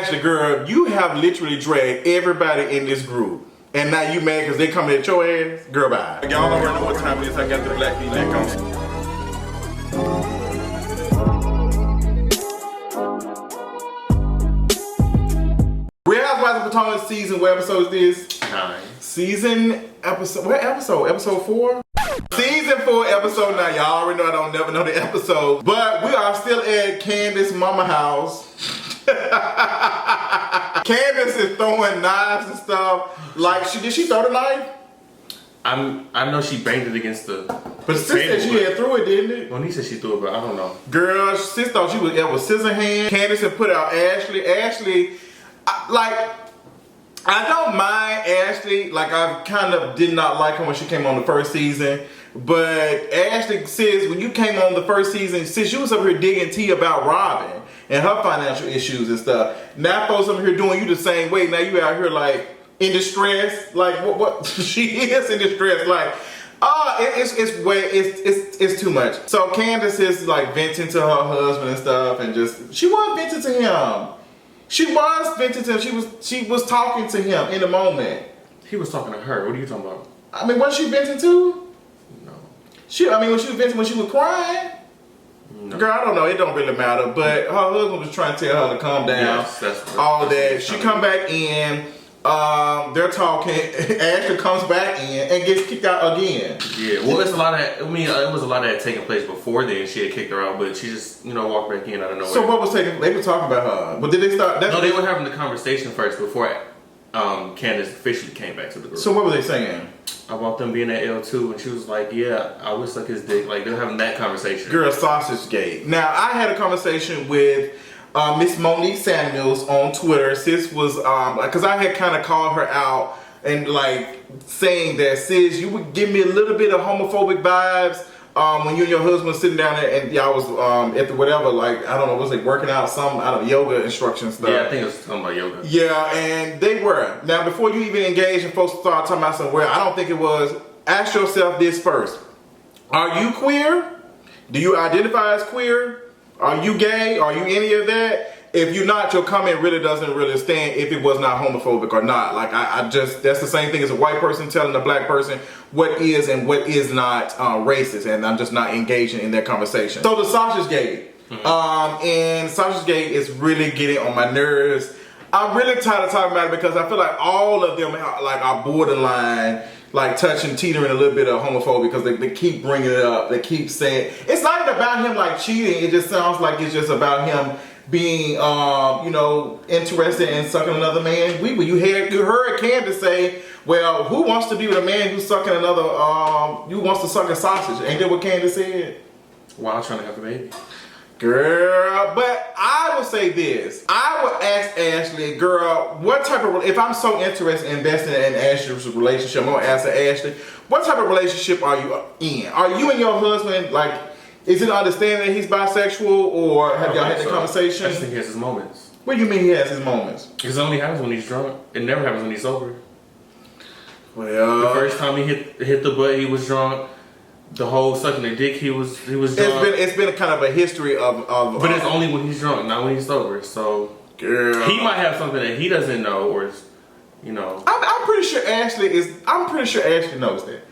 Ashley, girl, you have literally dragged everybody in this group. And now you mad because they coming at your ass? Girl, bye. Y'all already know what time it is. I got the black V-neck on. Housewives of Potomac season, what episode is this? 9. Season episode, what episode? Episode 4? Season 4, episode 9. Y'all already know I don't never know the episode. But we are still at Candace mama house. Candace is throwing knives and stuff. Like, did she throw the knife? I know she banged it against the But sis said she had threw it, didn't it? Monique said she threw it, but I don't know. Girl, sis thought she was, it was scissor hand. Candace had put out Ashley. Ashley, I don't mind Ashley. Like, I kind of did not like her when she came on the first season. But Ashley says, when you came on the first season, sis, you was up here digging tea about Robyn and her financial issues and stuff. Now folks up here doing you the same way. Now you out here like in distress. Like what she is in distress. Like, it's too much. So Candace is like venting to her husband and stuff, and just she was venting to him. She was venting to him. She was talking to him in the moment. He was talking to her. What are you talking about? I mean, wasn't she venting too? No. When she was venting, when she was crying. No. Girl, I don't know. It don't really matter. But her husband was trying to tell her to calm down. Yes, that's all that. She come back in. They're talking. Ashley comes back in and gets kicked out again. Yeah. Well, it's a lot of. It was a lot of that taking place before then. She had kicked her out, but she just walked back in out of nowhere. So what was taking? They were talking about her, but did they start? No, they were having the conversation first before Candace officially came back to the group. So what were they saying? About them being at L2, and she was like, yeah, I would suck his dick. Like, they're having that conversation. Girl, sausage gate. Now, I had a conversation with Miss Monique Samuels on Twitter. Sis was, because I had kind of called her out and like saying that, sis, you would give me a little bit of homophobic vibes when you and your husband was sitting down there and y'all was at the whatever, like, I don't know, was they working out some, I don't know, yoga instruction stuff. Yeah, I think it was something about yoga. Yeah, and they were. Now, before you even engage and folks start talking about somewhere, I don't think it was. Ask yourself this first. Are you queer? Do you identify as queer? Are you gay? Are you any of that? If you're not, your comment really doesn't really stand if it was not homophobic or not. Like, I just, that's the same thing as a white person telling a black person what is and what is not racist, and I'm just not engaging in that conversation. So the sausage gate. And sausage gate is really getting on my nerves. I'm really tired of talking about it because I feel like all of them are borderline, like touching, teetering a little bit of homophobia because they keep bringing it up. They keep saying, it's not even about him like cheating. It just sounds like it's just about him being, interested in sucking another man's wee. You heard Candace say, well, who wants to be with a man who's sucking another, who wants to suck a sausage? Ain't that what Candace said? While trying to have a baby. Girl, but I would say this. I would ask Ashley, girl, what type of, if I'm so interested in investing in Ashley's relationship, I'm going to ask Ashley, what type of relationship are you in? Are you and your husband, like, is it understanding that he's bisexual, or have y'all had the conversation? I just think he has his moments. What do you mean he has his moments? Because it only happens when he's drunk. It never happens when he's sober. Well, the first time he hit the butt, he was drunk. The whole sucking the dick, he was drunk. It's been a kind of a history of but it's only when he's drunk, not when he's sober. So, girl, he might have something that he doesn't know, or I'm pretty sure Ashley knows that.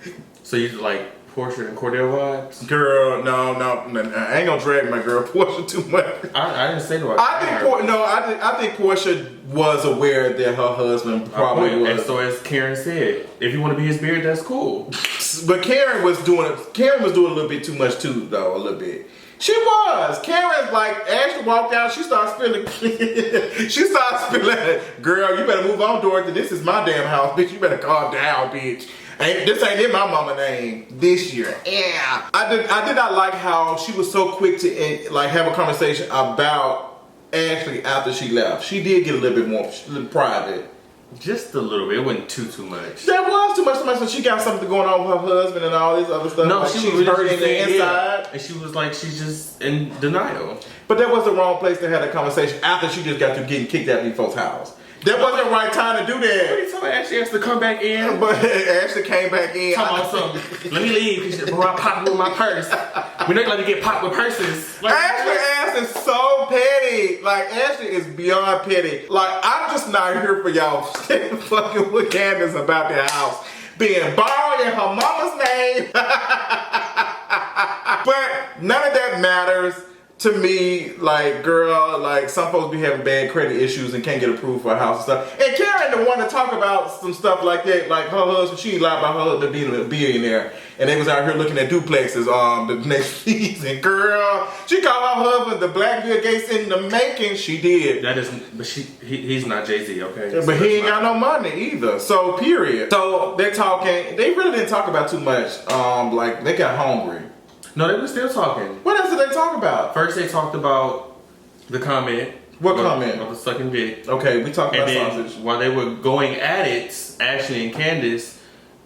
So you like Portia and Cordell vibes? Girl, no, I ain't gonna drag my girl Portia too much. I didn't say no. I think Portia was aware that her husband probably was. And so as Karen said, if you want to be his beard, that's cool. But Karen was doing a little bit too much too, though, a little bit. She was. Karen's like, Ashley walked out, she started spilling. Girl, you better move on, Dorothy. This is my damn house, bitch. You better calm down, bitch. This ain't in my mama name this year. Yeah. I did not like how she was so quick to like have a conversation about Ashley after she left. She did get a little bit more private. Just a little bit. It wasn't too much. That was too much. So she got something going on with her husband and all this other stuff. No, like she was hurting the inside. Yeah. And she was like, she's just in denial. But that was the wrong place to have a conversation after she just got through getting kicked out of these folks' house. That wasn't the right time to do that. What are you talking about? Ashley has to come back in. But Ashley came back in. Let me leave before I pop with my purse. We're not going to get popped with purses. Ashley asked Candace is so petty. Like, Ashley is beyond petty. Like, I'm just not here for y'all fucking with Candace about their house being borrowed in her mama's name. But none of that matters to me. Like, girl, like, some folks be having bad credit issues and can't get approved for a house and stuff. And Karen, the one to talk about some stuff like that, like her husband, she lied about her husband being a billionaire. And they was out here looking at duplexes the next season. Girl, she called her husband the Black Bill Gates in the making. She did. That isn't, but he's not Jay-Z, okay? Yeah, but he ain't got no money either. So, period. So, they're talking. They really didn't talk about too much. Like, they got hungry. No, they were still talking. What else did they talk about? First, they talked about the comment. What comment? Of the sucking dick. Okay, we talked about then, sausage. while they were going at it, Ashley and Candace,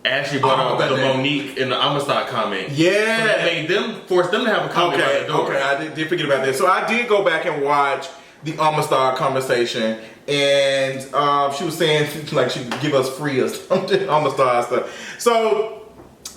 Ashley brought up the Monique and the Amistad comment. Yeah. So that made them, forced them to have a comment about the door. Okay, I did forget about that. So I did go back and watch the Amistad conversation, and she was saying like she could give us free or something, Amistad stuff. So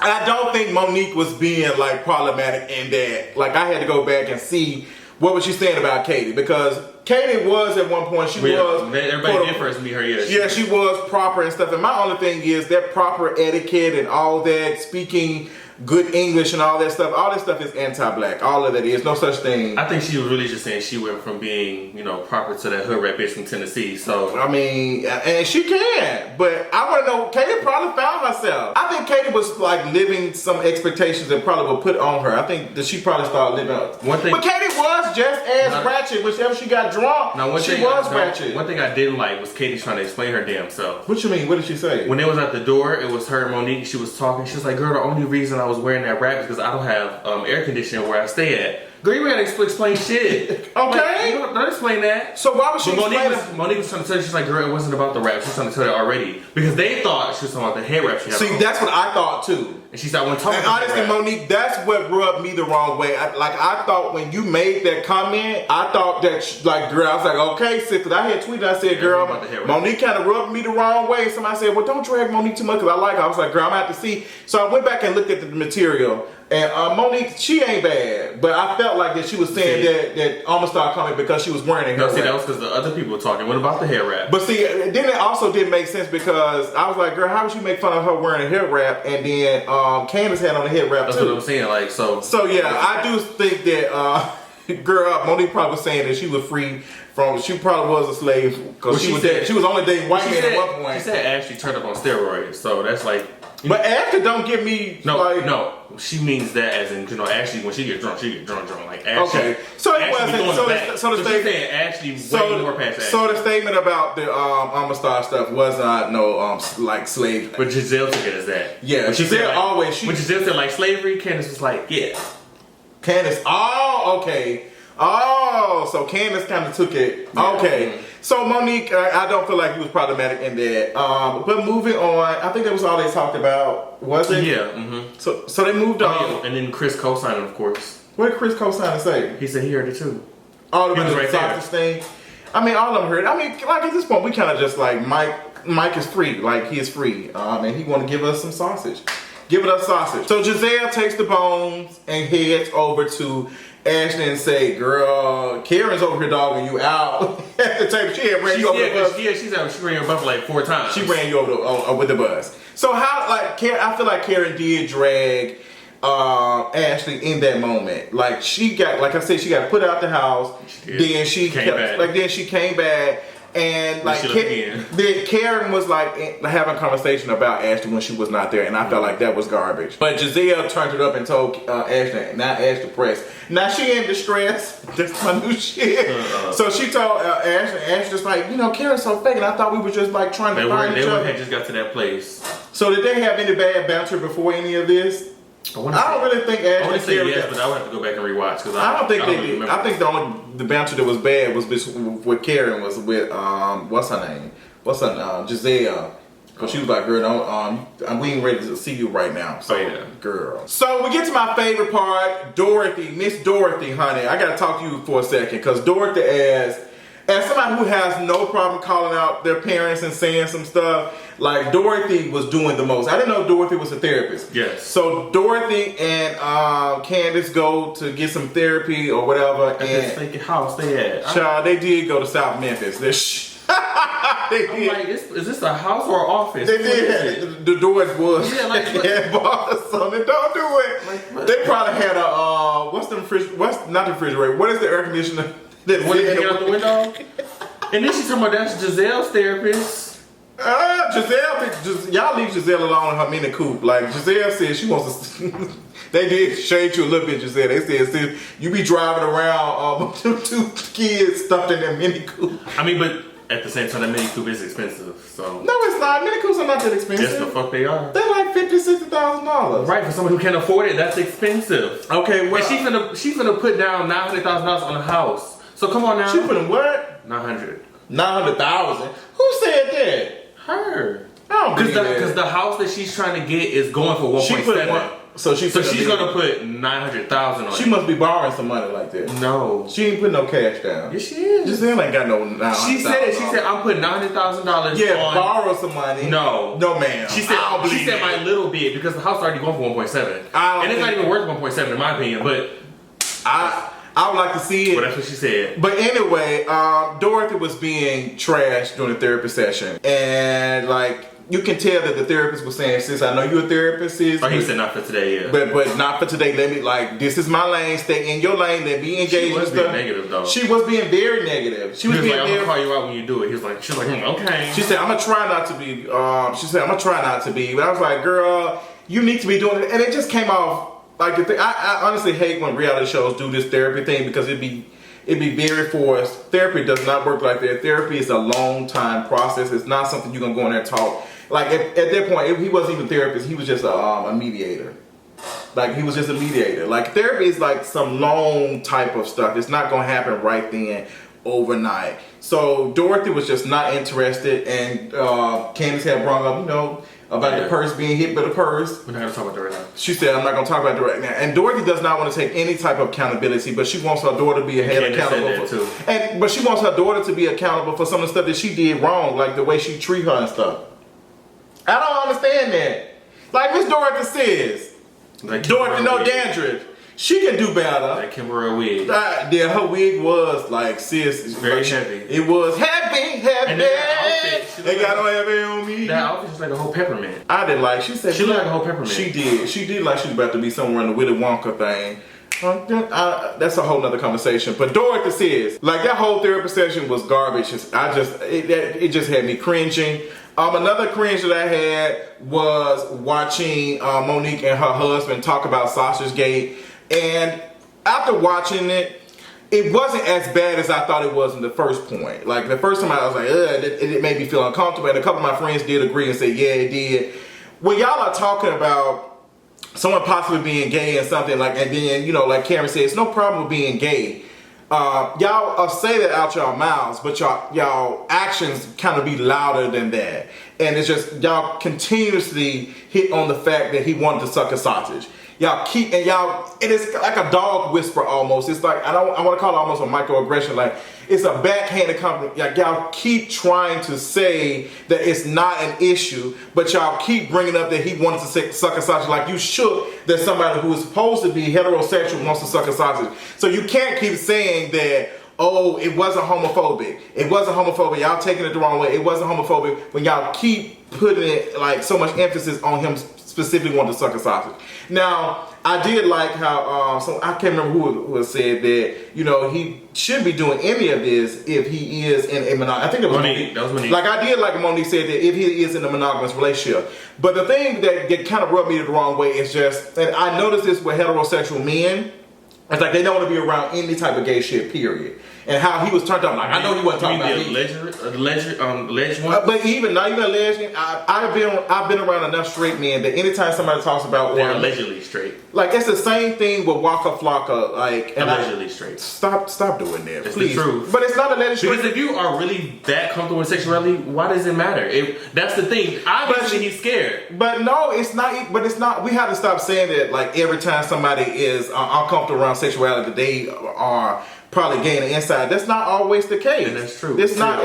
I don't think Monique was being like problematic in that. Like, I had to go back and see what was she saying about Katie, because Katie was at one point, everybody did first meet her, yeah, she was proper and stuff. And my only thing is that proper etiquette and all that, speaking good English and all that stuff is anti-black. All of that is no such thing. I think she was really just saying she went from being, proper to that hood rat bitch from Tennessee. So I mean, and she can, but I want to know. Katie probably found herself. I think Katie was like living some expectations that probably were put on her. I think that she probably started living up. But Katie was just as ratchet. Whenever she got drunk, she was ratchet. One thing I didn't like was Katie trying to explain her damn self. What you mean? What did she say? When they was at the door, it was her and Monique. She was talking. She was like, "Girl, the only reason I was wearing that wrap is because I don't have air conditioning where I stay at." Girl, you gotta explain shit. Okay. Like, don't explain that. So why was she explaining? Monique was trying to tell you, she's like, girl, it wasn't about the rap. She was trying to tell you already. Because they thought she was talking about the hair wrap she had. See, that's what I thought too. And she said, I want to talk and about honestly, Monique, that's what rubbed me the wrong way. I thought when you made that comment, I thought that, girl, I was like, okay, sis, because I had tweeted, I said, girl, Monique kind of rubbed me the wrong way. Somebody said, well, don't drag Monique too much because I like her. I was like, girl, I'm going to have to see. So I went back and looked at the material. And Monique, she ain't bad, but I felt like that she was saying that Amistad comment because she was wearing her hair wrap. That was because the other people were talking. What about the hair wrap? But see, then it also didn't make sense because I was like, girl, how would you make fun of her wearing a hair wrap? And then Candace had on a hair wrap too. That's what I'm saying. So yeah, I do think that girl, Monique probably was saying that she was free from. She probably was a slave because she was only dating white men at one point. She said Ashley turned up on steroids, so that's like. But Ashley don't give me no. She means that as in Ashley when she get drunk, drunk. Like Ashley. Okay, so it wasn't. So the statement. Ashley way more past Ashley. So the statement about the Amistad stuff was not slave. But Giselle took it as that. Yeah, when Giselle always. When Giselle said slavery, Candace was like, yeah. Candace. Oh, okay. Oh, so Candace kind of took it. Yeah. Okay. So Monique, I don't feel like he was problematic in that. But moving on, I think that was all they talked about, was it? Yeah. Mm-hmm. So they moved on. Yeah. And then Chris co-signed, of course. What did Chris co-sign say? He said he heard it too. All the right sausage thing. I mean, all of them heard. I mean, like at this point, we kind of just like Mike is free. Like he is free, and he want to give us some sausage. Give it us sausage. So Giselle takes the bones and heads over to Ashley and say, girl, Karen's over here dogging you out at the table. She had ran you over the bus. Yeah, she ran your bus like 4 times. She ran you over with the bus. So I feel like Karen did drag Ashley in that moment. Like she got put out the house. Then she came back. And then Karen was like having a conversation about Ashley when she was not there, and I felt like that was garbage. But Giselle turned it up and told Ashley, now Ashley pressed. Now she in distress. That's my new shit. So she told Ashley just like, Karen's so fake, and I thought we were just like trying to find each other. They had just got to that place. So did they have any bad banter before any of this? I don't really think Ashley. I want to say yes, but I would have to go back and rewatch because I don't think they did. Remember. I think the banter that was bad was with Karen was with what's her name? Giselle. Because she was like, girl, we ain't ready to see you right now. So, girl. So we get to my favorite part, Dorothy, Miss Dorothy, honey. I gotta talk to you for a second because Dorothy as somebody who has no problem calling out their parents and saying some stuff, like Dorothy was doing the most. I didn't know Dorothy was a therapist. Yes. So Dorothy and Candace go to get some therapy or whatever. At this fake house they had. Child, they did go to South Memphis. They I'm did. like, is this a house or an office? They did. The doors was. Yeah, like something. Don't do it. Like, they probably had a what's the not the refrigerator? What is the air conditioner? That's when they out the window. And then she's talking about that's Giselle's therapist. Giselle, y'all leave Giselle alone in her mini coupe. Like Giselle said, she wants to. They did shade you a little bit, Giselle. They said, "Sis, you be driving around two kids stuffed in their mini coupe." I mean, but at the same time, that mini coupe is expensive. So no, it's not. Mini coupes are not that expensive. yes, the fuck they are. They're like $50,000-$60,000. Right, for someone who can't afford it, that's expensive. Okay, well, and she's gonna put down $900,000 on a house. So come on now. She put in what? 900. 900,000. Who said that? Her. I don't believe that. Because the house that she's trying to get is going for 1.7. So she's gonna put 900,000 on it. She must be borrowing some money like that. No, she ain't putting no cash down. Yes, she is. Giselle ain't got no. She said I'm putting $900,000. Yeah, borrow some money. No, ma'am. She said my little bit because the house already going for 1.7, and it's not even worth 1.7 in my opinion. But I would like to see it. Well, that's what she said. But anyway, Dorothy was being trashed during the therapy session, and like. You can tell that the therapist was saying, "Sis, I know you're a therapist, sis." Oh, he said not for today, yeah. But not for today. Let me this is my lane. Stay in your lane. Let me engage. She was being negative though. She was being very negative. She was being like, I'm gonna call you out when you do it. She's like, okay. She said, "I'm gonna try not to be." She said, "I'm gonna try not to be." But I was like, "Girl, you need to be doing it." And it just came off like the thing. I honestly hate when reality shows do this therapy thing because it'd be very forced. Therapy does not work like that. Therapy is a long time process. It's not something you're gonna go in there and talk. Like at that point, he wasn't even a therapist. He was just a mediator. Like he was just a mediator. Like therapy is like some long type of stuff. It's not gonna happen right then, overnight. So Dorothy was just not interested, and Candiace had brought up, about the purse being hit by the purse. We're not gonna talk about that right now. She said, "I'm not gonna talk about that right now." And Dorothy does not want to take any type of accountability, but she wants her daughter to be accountable for. But she wants her daughter to be accountable for some of the stuff that she did wrong, like the way she treat her and stuff. I don't understand that. Like Miss Dorothy says, Dorothy no dandruff. She can do better. That Kimberly wig. Yeah, her wig was like, sis. It's very heavy. It was heavy. And that outfit, they got on heavy on me. That outfit is like a whole peppermint. I did like, she said. She looked like a whole peppermint. She did. She did like she was about to be somewhere in the Willy Wonka thing. That's a whole nother conversation. But Dorothy says, like that whole therapy session was garbage. It just had me cringing. Another cringe that I had was watching Monique and her husband talk about Sausage Gate. And after watching it, it wasn't as bad as I thought it was in the first point. Like the first time I was like, ugh, it made me feel uncomfortable. And a couple of my friends did agree and said, yeah, it did. When y'all are talking about someone possibly being gay and something like, and then, like Karen said, it's no problem with being gay. Y'all say that out y'all mouths, but y'all actions kind of be louder than that. And it's just, y'all continuously hit on the fact that he wanted to suck a sausage. Y'all keep, and it's like a dog whisper almost. It's like, I want to call it almost a microaggression. Like, it's a backhanded compliment. Like, y'all keep trying to say that it's not an issue, but y'all keep bringing up that he wanted to suck a sausage. Like, you shook that somebody who is supposed to be heterosexual wants to suck a sausage. So you can't keep saying that, oh, it wasn't homophobic. It wasn't homophobic. Y'all taking it the wrong way. It wasn't homophobic when y'all keep putting it, like, so much emphasis on him specifically wanting to suck a sausage. Now, I did like how, I can't remember who said that, he shouldn't be doing any of this if he is in a monogamous, I think it was Monique. That was Monique. Like, I did like Monique said that if he is in a monogamous relationship. But the thing that kind of rubbed me the wrong way is just, and I noticed this with heterosexual men, it's like they don't want to be around any type of gay shit, period. And how he was turned on. Like, I know he wasn't talking about alleged one. But even not even alleged. I've been around enough straight men that anytime somebody talks about they're allegedly straight. Like, it's the same thing with Waka Flocka. Like, and allegedly straight. Stop doing that. It's please. the truth. But it's not allegedly straight. Because if you are really that comfortable with sexuality, why does it matter? That's the thing. Obviously, he's scared. But no, it's not. But it's not. We have to stop saying that. Like, every time somebody is uncomfortable around sexuality, they are probably gain an insight. That's not always the case. And that's true. It's not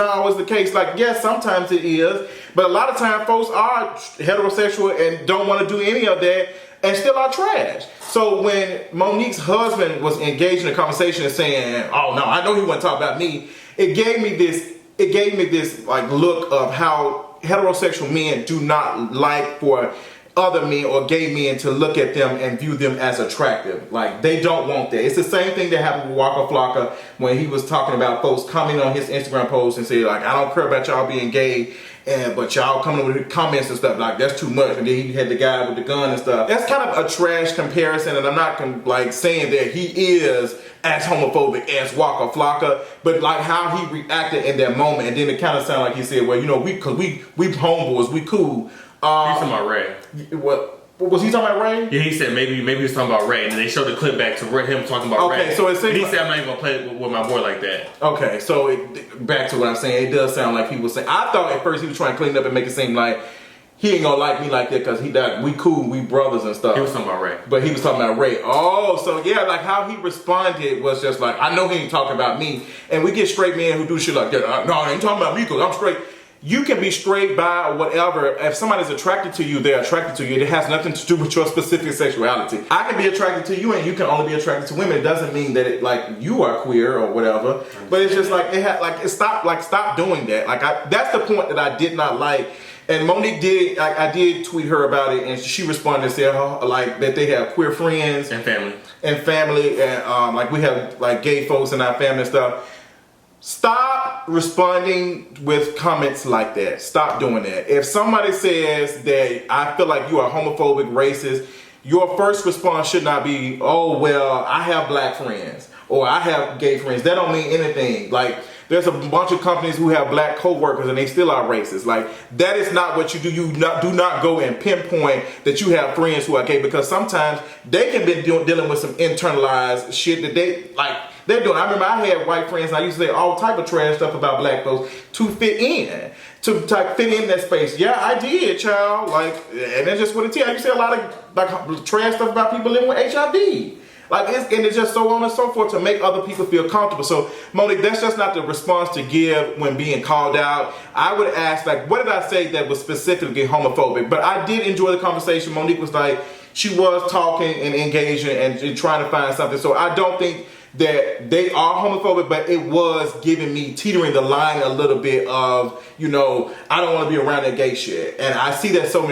always the case. Like, yes, sometimes it is, but a lot of times folks are heterosexual and don't want to do any of that and still are trash. So when Monique's husband was engaged in a conversation and saying, "Oh no, I know he wasn't talking about me," it gave me this like look of how heterosexual men do not like for other men or gay men to look at them and view them as attractive. Like, they don't want that. It's the same thing that happened with Waka Flocka when he was talking about folks coming on his Instagram post and say, like, I don't care about y'all being gay, but y'all coming with comments and stuff, like, that's too much. And then he had the guy with the gun and stuff. That's kind of a trash comparison, and I'm not like saying that he is as homophobic as Waka Flocka, but like how he reacted in that moment, and then it kind of sounded like he said, well, you know, we homeboys, we cool. He's talking about Ray. What was he talking about, Ray? Yeah, he said maybe he was talking about Ray, and then they showed the clip back to him talking about Ray. Okay, so it seems and he said, I'm not even gonna play with my boy like that. Okay, so back to what I'm saying, it does sound like he was saying. I thought at first he was trying to clean up and make it seem like he ain't gonna like me like that because we cool, we brothers and stuff. He was talking about Ray. But he was talking about Ray. Oh, so yeah, like how he responded was just like, I know he ain't talking about me. And we get straight men who do shit like that. No, I ain't talking about me because I'm straight. You can be straight by or whatever. If somebody's attracted to you, they're attracted to you. It has nothing to do with your specific sexuality. I can be attracted to you and you can only be attracted to women. It doesn't mean that it, like, you are queer or whatever. But it's just like, stop doing that. Like, that's the point that I did not like. And Monique did, I did tweet her about it, and she responded and said, like, that they have queer friends. And family. And like, we have, like, gay folks in our family and stuff. Stop responding with comments like that. Stop doing that. If somebody says that I feel like you are homophobic, racist, your first response should not be, oh, well, I have black friends or I have gay friends. That don't mean anything. Like, there's a bunch of companies who have black co-workers and they still are racist. Like, that is not what you do. You do not go and pinpoint that you have friends who are gay, because sometimes they can be dealing with some internalized shit that they're doing. I remember I had white friends and I used to say all type of trash stuff about black folks to fit in. To fit in that space. Yeah, I did, child. Like, and that's just what it is. I used to say a lot of like trash stuff about people living with HIV. Like, it's just so on and so forth to make other people feel comfortable. So, Monique, that's just not the response to give when being called out. I would ask, like, what did I say that was specifically homophobic? But I did enjoy the conversation. Monique was like, she was talking and engaging and trying to find something. So I don't think that they are homophobic, but it was giving me teetering the line a little bit of, you know, I don't want to be around that gay shit. And I see that so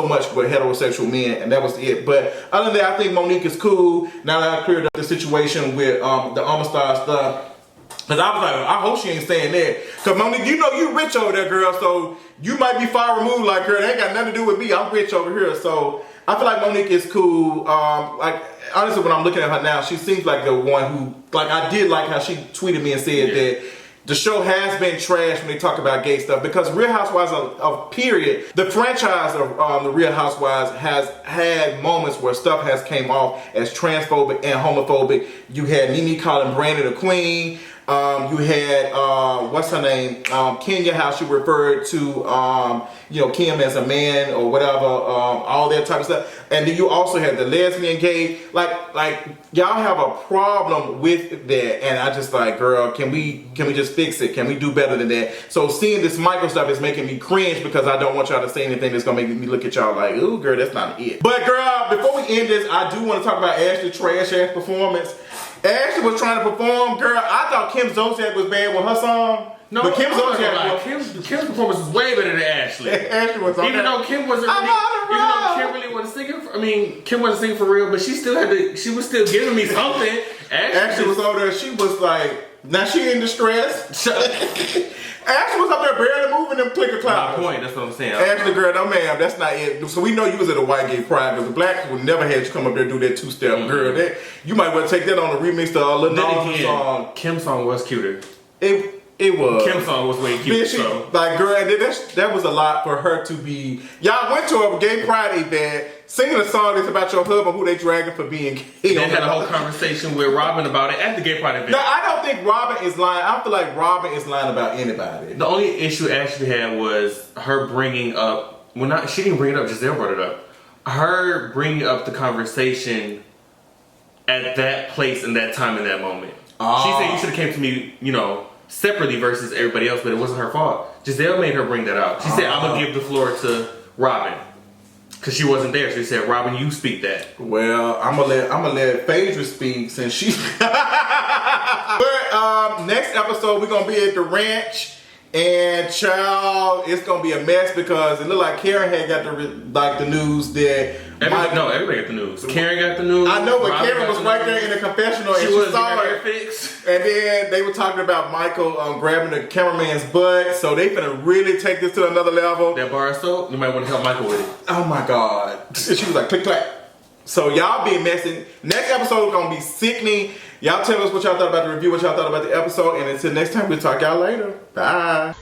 much with heterosexual men, and that was it. But other than that, I think Monique is cool. Now that I cleared up the situation with the Amistad stuff, because I was like, I hope she ain't staying there. Because Monique, you know you rich over there, girl, so you might be far removed like her. It ain't got nothing to do with me. I'm rich over here. So I feel like Monique is cool. Like, honestly, when I'm looking at her now, she seems like the one who, like, I did like how she tweeted me and said that the show has been trashed when they talk about gay stuff, because Real Housewives of period, the franchise of the Real Housewives has had moments where stuff has came off as transphobic and homophobic. You had Nene calling Brandon a queen. You had, what's her name? Kenya, how she referred to, Kim as a man or whatever, all that type of stuff. And then you also had the lesbian gay. Like y'all have a problem with that. And I just like, girl, can we just fix it? Can we do better than that? So seeing this Michael stuff is making me cringe, because I don't want y'all to say anything that's gonna make me look at y'all like, ooh, girl, that's not it. But girl, before we end this, I do want to talk about Ashley's trash ass performance. Ashley was trying to perform, girl. I thought Kim Zolciak was bad with her song. No, but Kim Zolciak, Kim's performance was way better than Ashley. Ashley was even though Kim wasn't Kim wasn't singing for real, but she still had to. She was still giving me something. Ashley was over there. She was like, now she in distress. Ashley was up there barely moving them clicker clouds. My point, that's what I'm saying. Ashley, girl, no ma'am, that's not it. So we know you was at a white gay pride, because the blacks would never had you come up there and do that two-step. Mm-hmm. Girl, that you might well take that on the remix to Lil Nas song. Kim's song was cuter. It was. Kim's song was way cuter. So. Like, girl, that was a lot for her to be. Y'all went to a gay pride event, singing a song that's about your husband who they dragging for being gay. They had a whole conversation with Robyn about it at the gay pride event. No, I don't think Robyn is lying. I feel like Robyn is lying about anybody. The only issue Ashley had was her bringing up, she didn't bring it up, Giselle brought it up. Her bringing up the conversation at that place and that time in that moment. She said you should have came to me, you know, separately versus everybody else, but it wasn't her fault. Giselle made her bring that out. She said, I'm gonna give the floor to Robyn. Cause she wasn't there. So she said, Robyn, you speak that. Well, I'm gonna let Phaedra speak since she But next episode we're gonna be at the ranch. And child, it's gonna be a mess because it looked like Karen had got the news that everybody got the news. Karen got the news. I know, but Robyn Karen was right there in the confessional and she saw it. And then they were talking about Michael grabbing the cameraman's butt, so they finna really take this to another level. That bar of soap, you might want to help Michael with it. Oh my God! She was like click clack. So y'all be messing. Next episode is gonna be sickening. Y'all tell us what y'all thought about the review, what y'all thought about the episode, and until next time, we'll talk y'all later. Bye.